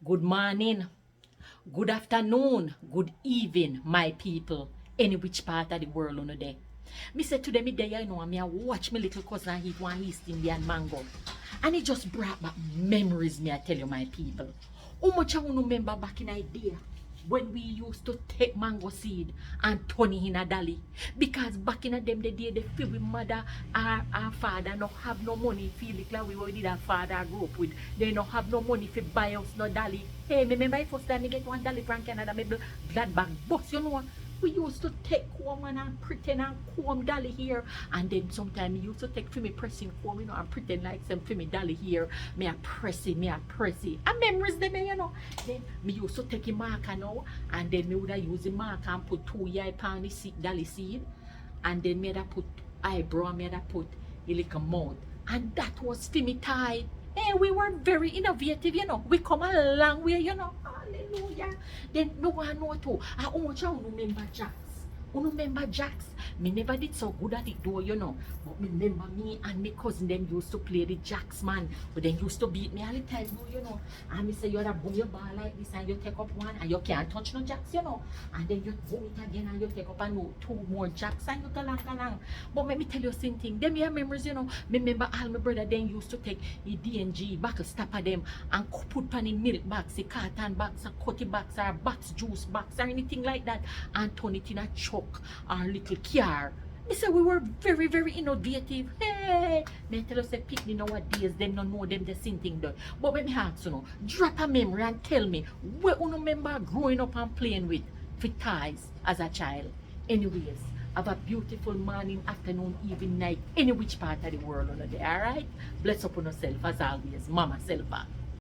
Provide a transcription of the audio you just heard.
Good morning, good afternoon, good evening, my people. Any which part of the world on the day. Me say today me day you know me I watch my little cousin eat one East Indian mango. And it just brought back memories, me I tell you, my people. How much I want to remember back in idea when we used to take mango seed and turn it in a dolly. Because back in a them the day, they feel we mother, our father no have no money, feel it like we already did our father I grew up with. They no have no money to buy us no dolly. Hey, me remember the first time me get one dolly from Canada, me glad bag boss, you know. We used to take comb and pretend and comb dolly here. And then sometimes we used to take for me pressing comb, you know, and pretend like some for me dolly here. Me a press it, me a press it. And memories them, you know. Then me used to take a marker now. And then me would have use the marker and put 2 yai pound the seed, dolly seed. And then me would put eyebrow, me would put a little mouth. And that was for me tie. Hey, we were very innovative, you know. We come a long way, you know. Hallelujah. Then no one know too. I want you to remember Jax. You remember Jax? Me never did so good at it though, you know. But me remember me and my cousin them used to play the Jax, man. But then used to beat me all the time, you know. And me say you had to boom your ball like this and you take up one and you can't touch no Jax, you know. And then you boom it again and you take up and 2 more Jax and you go along. But let me tell you something. Them your memories, you know. Me remember all my brother then used to take the D&G buckle stopper them and put on the milk box, the carton box, a cutty box or box juice box or anything like that and turn it in a truck or little car. Me say we were very, very innovative. Hey, me tell us say picnic nowadays, them don't know them the same thing done. But when me ask you know, drop a memory and tell me where you remember growing up and playing with for toys as a child. Anyways, have a beautiful morning, afternoon, evening, night, any which part of the world on the day, alright? Bless up on yourself as always, Mama Selva.